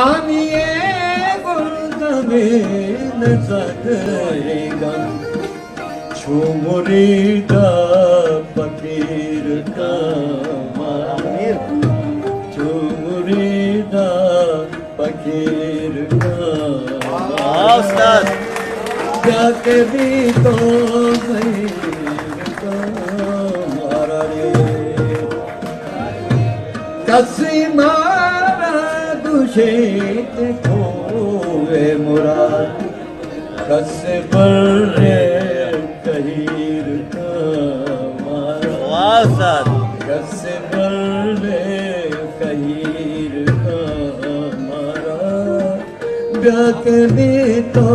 मानिए गुलदमे नजरेगा मुरीदा फकीर का मानिर मुरीदा फकीर का उस्ताद जाके भी तो मारा रे कसी मारा तुझे खोए मुराद कस पर कहीर का मारा कस पर कहीर का मारा जाके भी तो